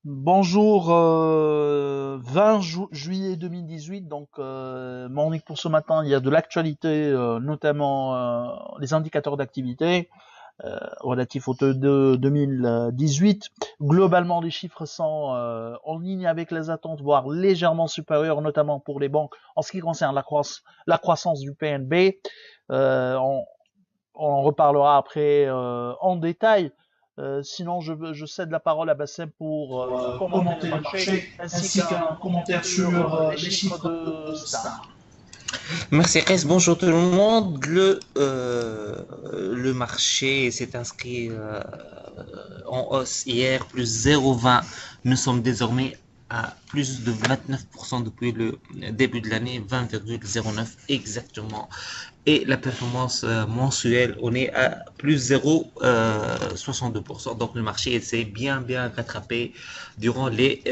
Bonjour, 20 juillet 2018, morning pour ce matin, il y a de l'actualité, notamment les indicateurs d'activité relatifs au taux de 2018. Globalement, les chiffres sont en ligne avec les attentes, voire légèrement supérieurs, notamment pour les banques en ce qui concerne la croissance du PNB. Euh, on, on reparlera après en détail. Sinon, je cède la parole à Bassem pour commenter le Commenter le marché marché ainsi ainsi qu'un qu'un commentaire commentaire sur sur les les chiffres chiffres de de Star. Star. Merci Rez, bonjour tout le monde. Le marché s'est inscrit en hausse hier, plus 0,20. Nous sommes désormais à plus de 29% depuis le début de l'année, 20,09 exactement. Et la performance mensuelle, on est à plus 0,62%. Donc le marché s'est bien rattrapé durant les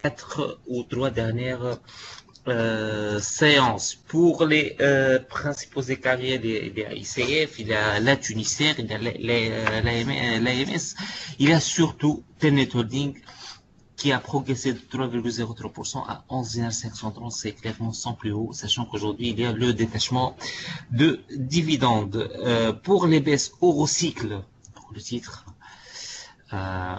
4 ou 3 dernières séance. Pour les principaux écarriers des ICF, il y a la Tunisière, il y a l'AMS, il y a surtout Tenet Holding qui a progressé de 3,03% à 11,530. C'est clairement son plus haut, sachant qu'aujourd'hui, il y a le détachement de dividendes. Pour les baisses Eurocycle, le titre, euh,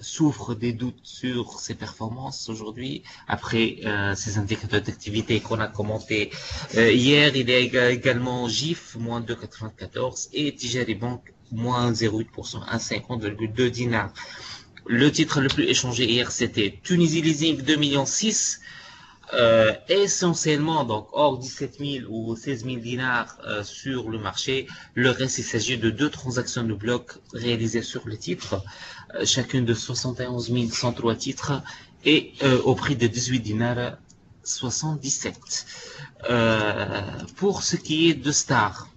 souffre des doutes sur ses performances aujourd'hui. Après ces indicateurs d'activité qu'on a commentés hier, il y a également GIF, moins 2,94 et Tijari Bank, moins 0,8% à 50,2 dinars. Le titre le plus échangé hier, c'était Tunisie Leasing 2,6 millions. Essentiellement, donc hors 17 000 ou 16 000 dinars sur le marché, le reste, il s'agit de deux transactions de bloc réalisées sur le titre, chacune de 71 103 titres et au prix de 18 dinars 77. Pour ce qui est de Star,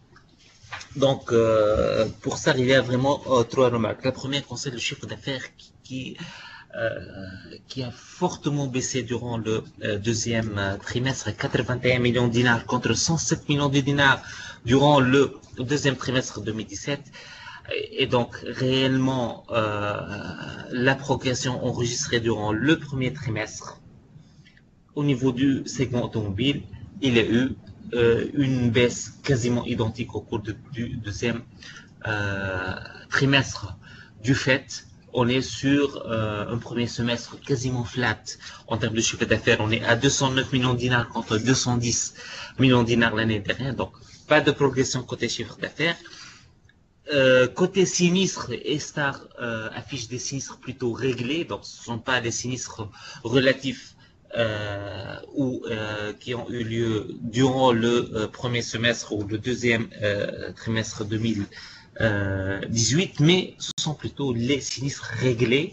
pour Star, il y a vraiment trois remarques. La première concerne le chiffre d'affaires qui a fortement baissé durant le deuxième trimestre, 81 millions de dinars contre 107 millions de dinars durant le deuxième trimestre 2017. Et donc, réellement, la progression enregistrée durant le premier trimestre au niveau du segment automobile, il y a eu une baisse quasiment identique au cours du deuxième euh, trimestre. Du fait, on est sur un premier semestre quasiment flat en termes de chiffre d'affaires. On est à 209 millions de dinars contre 210 millions de dinars l'année dernière. Donc, pas de progression côté chiffre d'affaires. Côté sinistre, Star affiche des sinistres plutôt réglés, donc ce ne sont pas des sinistres relatifs qui ont eu lieu durant le premier semestre ou le deuxième trimestre 2018, mais ce sont plutôt les sinistres réglés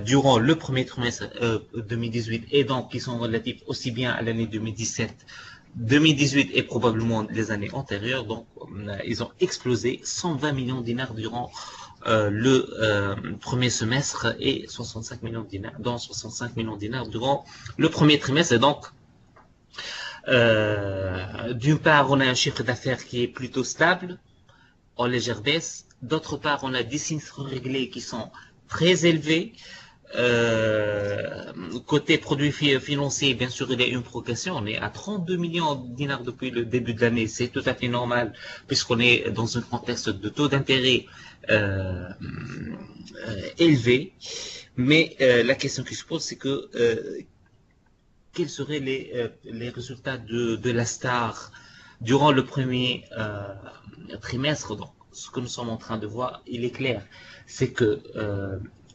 durant le premier trimestre 2018 et donc qui sont relatifs aussi bien à l'année 2017 2018 et probablement les années antérieures, donc ils ont explosé 120 millions de dinars durant le premier semestre et 65 millions de dinars, dont 65 millions de dinars durant le premier trimestre. Et donc, d'une part, on a un chiffre d'affaires qui est plutôt stable, en légère baisse. D'autre part, on a des sinistres réglés qui sont très élevés. Côté produits financiers, bien sûr, il y a une progression. On est à 32 millions de dinars depuis le début de l'année. C'est tout à fait normal puisqu'on est dans un contexte de taux d'intérêt élevé. Mais la question qui se pose, c'est que quels seraient les résultats de la star durant le premier trimestre. Donc, ce que nous sommes en train de voir, il est clair, c'est que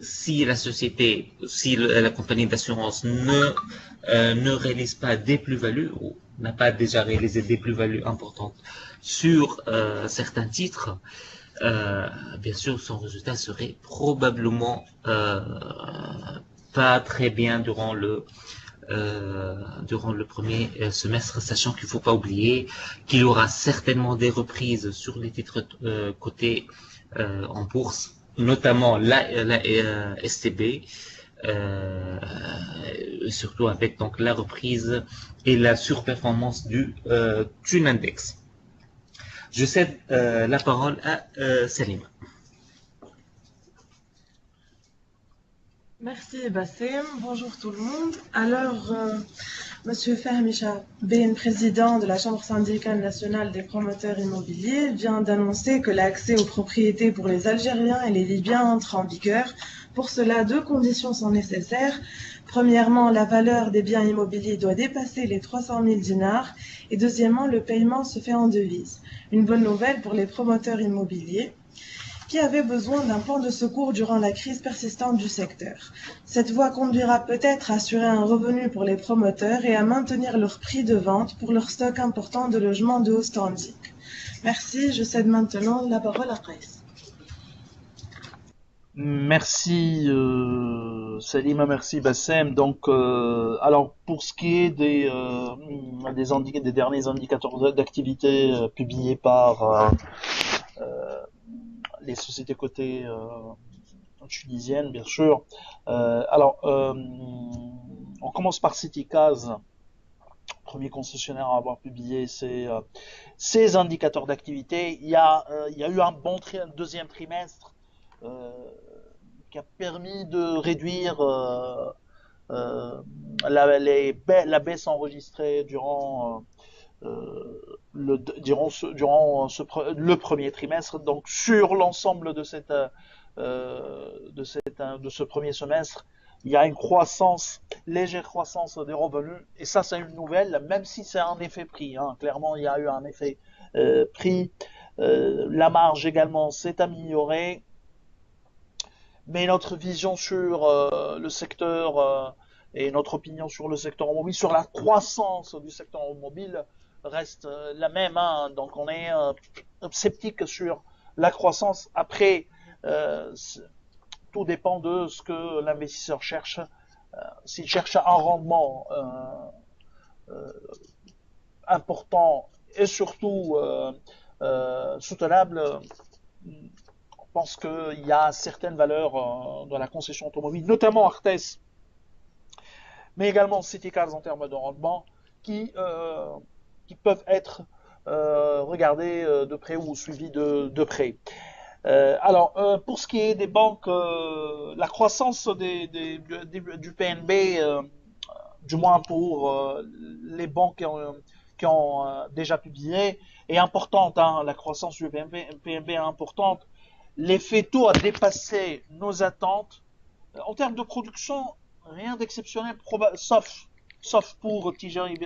si la société, si la compagnie d'assurance ne réalise pas des plus-values ou n'a pas déjà réalisé des plus-values importantes sur certains titres, bien sûr, son résultat serait probablement pas très bien durant le premier semestre, sachant qu'il ne faut pas oublier qu'il y aura certainement des reprises sur les titres cotés en bourse, notamment la STB, surtout avec donc la reprise et la surperformance du Thune Index. Je cède la parole à Salim. Merci Bassem, bonjour tout le monde. Alors, Monsieur Fahmi Chaben, président de la Chambre syndicale nationale des promoteurs immobiliers, vient d'annoncer que l'accès aux propriétés pour les Algériens et les Libyens entre en vigueur. Pour cela, deux conditions sont nécessaires. Premièrement, la valeur des biens immobiliers doit dépasser les 300 000 dinars. Et deuxièmement, le paiement se fait en devise. Une bonne nouvelle pour les promoteurs immobiliers qui avaient besoin d'un plan de secours durant la crise persistante du secteur. Cette voie conduira peut-être à assurer un revenu pour les promoteurs et à maintenir leur prix de vente pour leur stock important de logements de haut standing. Merci, je cède maintenant la parole à Qaïs. Merci Salima, merci Bassem. Donc, alors pour ce qui est des derniers indicateurs d'activité publiés par les sociétés cotées tunisiennes, bien sûr. On commence par CityCaz, premier concessionnaire à avoir publié ces indicateurs d'activité. Il y a eu un bon deuxième trimestre euh, qui a permis de réduire la baisse enregistrée le premier trimestre. Donc sur l'ensemble de ce premier semestre, il y a une légère croissance des revenus, et ça c'est une nouvelle, même si c'est un effet prix. Hein. Clairement, il y a eu un effet prix. La marge également s'est améliorée, mais notre vision sur le secteur et notre opinion sur le secteur automobile, sur la croissance du secteur automobile, reste la même. Hein. Donc on est sceptique sur la croissance. Après, tout dépend de ce que l'investisseur cherche. S'il cherche un rendement important et surtout soutenable, je pense qu'il y a certaines valeurs dans la concession automobile, notamment Artes, mais également CityCars en termes de rendement, qui peuvent être regardés de près ou suivis de près. Pour ce qui est des banques, la croissance du PNB, du moins pour les banques qui ont déjà publié, est importante. Hein. La croissance du PNB est importante. L'effet taux a dépassé nos attentes. En termes de production, rien d'exceptionnel, sauf pour Tijari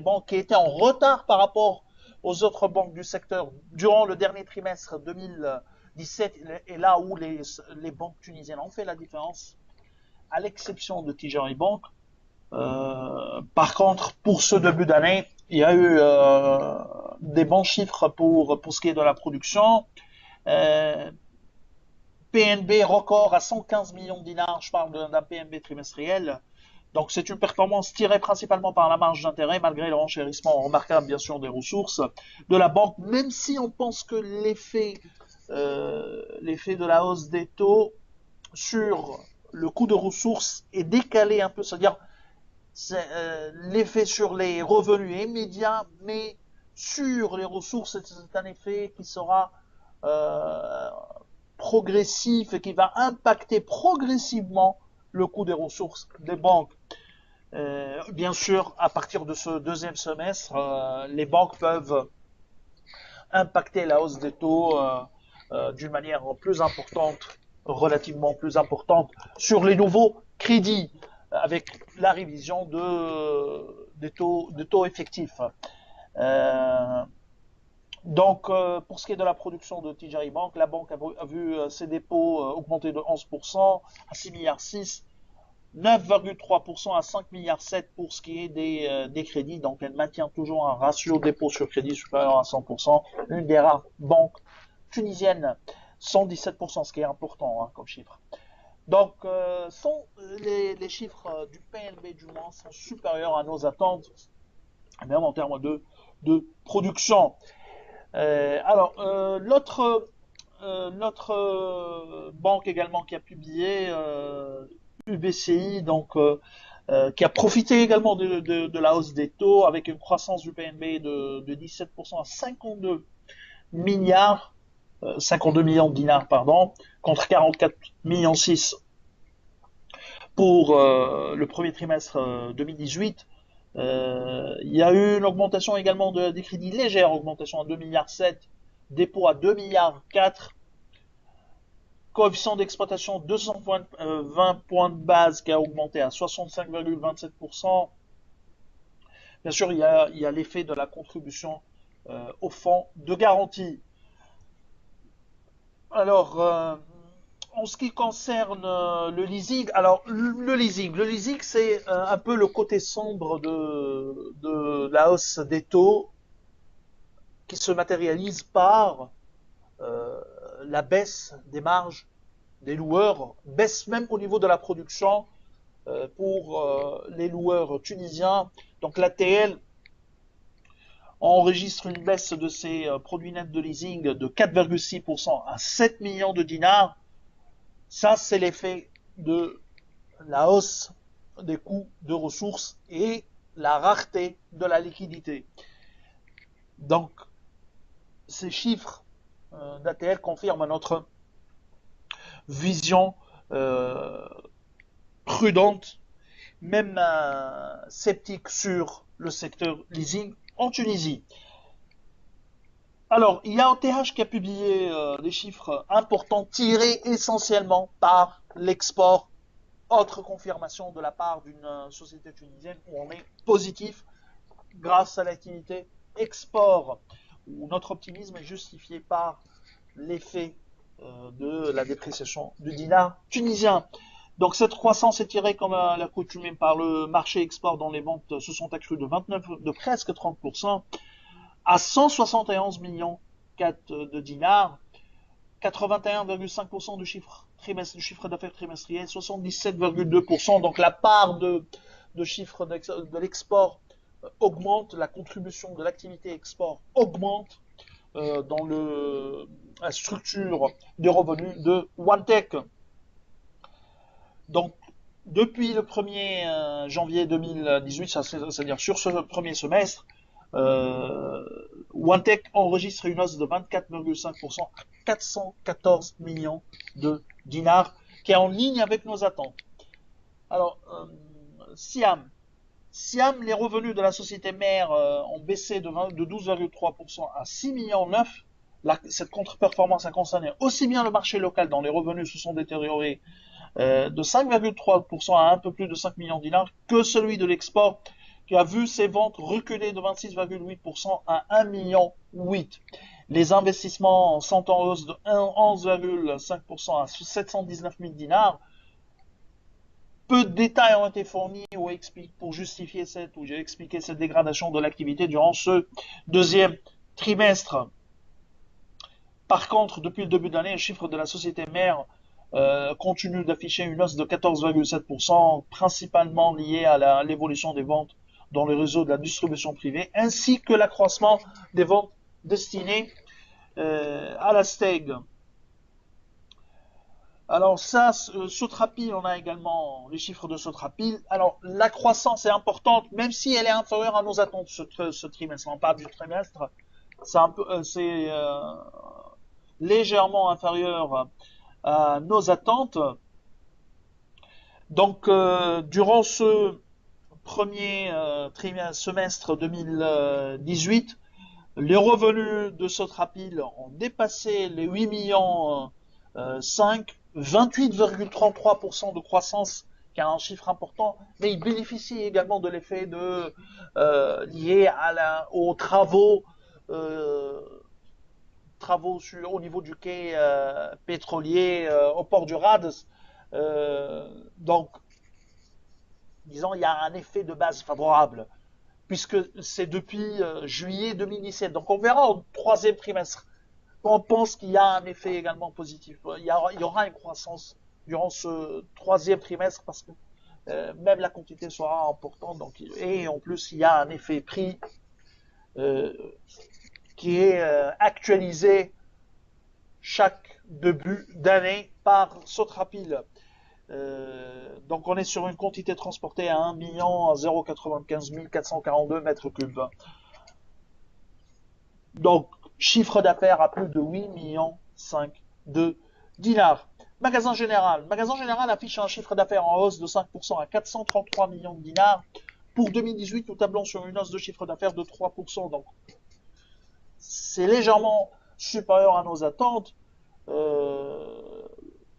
Bank, qui était en retard par rapport aux autres banques du secteur durant le dernier trimestre 2017, et là où les banques tunisiennes ont fait la différence, à l'exception de Tijari Bank. Par contre, pour ce début d'année, il y a eu des bons chiffres pour ce qui est de la production. PNB record à 115 millions de dinars, je parle d'un PNB trimestriel. Donc c'est une performance tirée principalement par la marge d'intérêt, malgré le renchérissement remarquable bien sûr des ressources de la banque, même si on pense que l'effet de la hausse des taux sur le coût de ressources est décalé un peu, c'est-à-dire l'effet sur les revenus est immédiat, mais sur les ressources, c'est un effet qui sera progressif et qui va impacter progressivement le coût des ressources des banques. Bien sûr, à partir de ce deuxième semestre, les banques peuvent impacter la hausse des taux d'une manière plus importante, relativement plus importante, sur les nouveaux crédits, avec la révision des taux effectifs. Donc, pour ce qui est de la production de Tijari Bank, la banque a vu ses dépôts augmenter de 11% à 6 milliards 6, 9,3% à 5 milliards 7 pour ce qui est des crédits. Donc, elle maintient toujours un ratio dépôt sur crédit supérieur à 100%. Une des rares banques tunisiennes, 117%, ce qui est important hein, comme chiffre. Donc, les chiffres du PNB du mois sont supérieurs à nos attentes, même en termes de production. L'autre banque également qui a publié, UBCI, donc qui a profité également de la hausse des taux avec une croissance du PNB de 17% à 52 milliards, 52 millions de dinars, pardon, contre 44 millions 6 pour le premier trimestre 2018. Il y a eu une augmentation également des crédits, légère augmentation à 2,7 milliards, dépôt à 2,4 milliards, coefficient d'exploitation 220 points de base qui a augmenté à 65,27%. Bien sûr, il y a l'effet de la contribution au fonds de garantie. Alors, en ce qui concerne le leasing, alors le leasing, c'est un peu le côté sombre de la hausse des taux qui se matérialise par euh, la baisse des marges des loueurs, baisse même au niveau de la production pour les loueurs tunisiens. Donc l'ATL enregistre une baisse de ses produits nets de leasing de 4,6% à 7 millions de dinars. Ça, c'est l'effet de la hausse des coûts de ressources et la rareté de la liquidité. Donc, ces chiffres d'ATL confirment notre vision prudente, même sceptique sur le secteur leasing en Tunisie. Alors, il y a OTH qui a publié des chiffres importants tirés essentiellement par l'export. Autre confirmation de la part d'une société tunisienne où on est positif grâce à l'activité export, où notre optimisme est justifié par l'effet de la dépréciation du dinar tunisien. Donc cette croissance est tirée comme à l'accoutumée par le marché export dont les ventes se sont accrues de presque 30% à 171 millions de dinars, 81,5% du chiffre d'affaires trimestriel, 77,2%. Donc la part de chiffre de l'export augmente, la contribution de l'activité export augmente dans la structure des revenus de OneTech. Donc, depuis le 1er janvier 2018, c'est-à-dire sur ce premier semestre, OneTech enregistre une hausse de 24,5% à 414 millions de dinars, qui est en ligne avec nos attentes. Alors, Siam, les revenus de la société mère ont baissé de 12,3% à 6,9 millions. Cette contre-performance a concerné aussi bien le marché local dont les revenus se sont détériorés de 5,3% à un peu plus de 5 millions de dinars que celui de l'export qui a vu ses ventes reculer de 26,8% à 1,8 million. Les investissements sont en hausse de 11,5% à 719 000 dinars. Peu de détails ont été fournis pour justifier j'ai expliqué cette dégradation de l'activité durant ce deuxième trimestre. Par contre, depuis le début de l'année, le chiffre de la société mère continue d'afficher une hausse de 14,7%, principalement liée à l'évolution des ventes dans le réseau de la distribution privée, ainsi que l'accroissement des ventes destinées à la STEG. Alors ça, Sotrapil, on a également les chiffres de Sotrapil. Alors la croissance est importante, même si elle est inférieure à nos attentes ce trimestre. On parle du trimestre, c'est légèrement inférieur à nos attentes. Donc, durant ce premier semestre 2018, les revenus de Sotrapil ont dépassé les 8 millions 28,33% de croissance, qui est un chiffre important, mais il bénéficie également de l'effet lié aux travaux au niveau du quai pétrolier au port du Rades. Donc, disons, il y a un effet de base favorable, puisque c'est depuis juillet 2017. Donc, on verra au troisième trimestre. On pense qu'il y a un effet également positif. Il y aura une croissance durant ce troisième trimestre, parce que même la quantité sera importante. Donc, et en plus, il y a un effet prix qui est actualisé chaque début d'année par Sotrapil. Donc on est sur une quantité transportée à 1 095 442 mètres cubes. Donc chiffre d'affaires à plus de 8 millions 5 de dinars. Magasin Général. Magasin Général affiche un chiffre d'affaires en hausse de 5% à 433 millions de dinars. Pour 2018, nous tablons sur une hausse de chiffre d'affaires de 3%. Donc, c'est légèrement supérieur à nos attentes.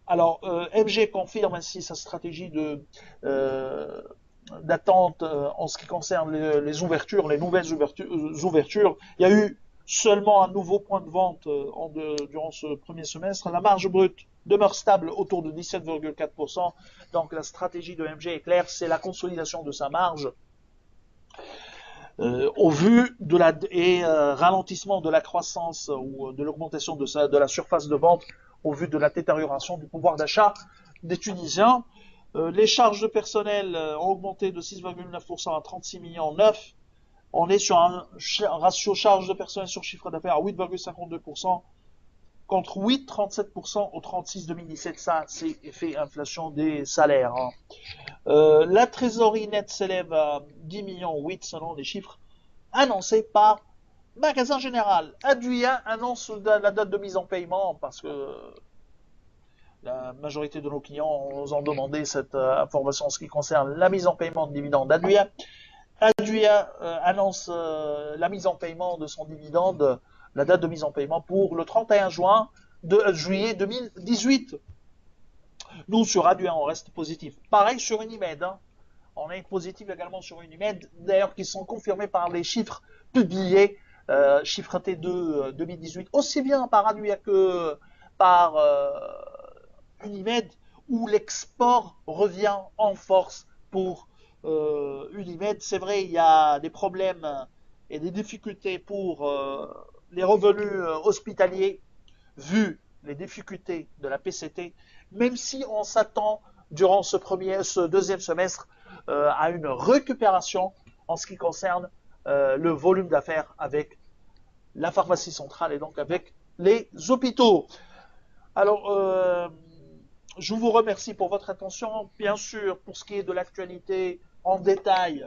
MG confirme ainsi sa stratégie d'attente en ce qui concerne les ouvertures, les nouvelles ouvertures. Il y a eu seulement un nouveau point de vente durant ce premier semestre. La marge brute demeure stable autour de 17,4%. Donc la stratégie de MG est claire, c'est la consolidation de sa marge. Au vu de ralentissement de la croissance ou de l'augmentation de la surface de vente, au vu de la détérioration du pouvoir d'achat des Tunisiens. Les charges de personnel ont augmenté de 6,9% à 36 millions 9. On est sur un ratio charge de personnel sur chiffre d'affaires à 8,52% contre 8,37% au 36 2017. Ça, c'est effet inflation des salaires. La trésorerie nette s'élève à 10 millions 8 selon les chiffres annoncés par Magasin Général. Aduia annonce la date de mise en paiement parce que la majorité de nos clients nous ont demandé cette information en ce qui concerne la mise en paiement de dividendes d'Aduia. Aduia annonce la mise en paiement de son dividende, la date de mise en paiement pour le 31 juillet 2018. Nous, sur Aduia, on reste positif. Pareil sur Unimed. On est positif également sur Unimed, d'ailleurs qui sont confirmés par les chiffres publiés, chiffre T2 2018, aussi bien par Aduia que par Unimed, où l'export revient en force pour Unimed. C'est vrai, il y a des problèmes et des difficultés pour les revenus hospitaliers, vu les difficultés de la PCT, même si on s'attend durant ce deuxième semestre à une récupération en ce qui concerne le volume d'affaires avec la pharmacie centrale et donc avec les hôpitaux. Alors, je vous remercie pour votre attention. Bien sûr, pour ce qui est de l'actualité en détail,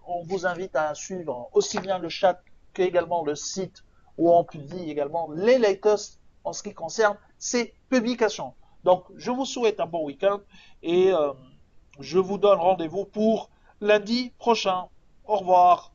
on vous invite à suivre aussi bien le chat qu'également le site où on publie également les latest en ce qui concerne ces publications. Donc, je vous souhaite un bon week-end et je vous donne rendez-vous pour lundi prochain. Au revoir.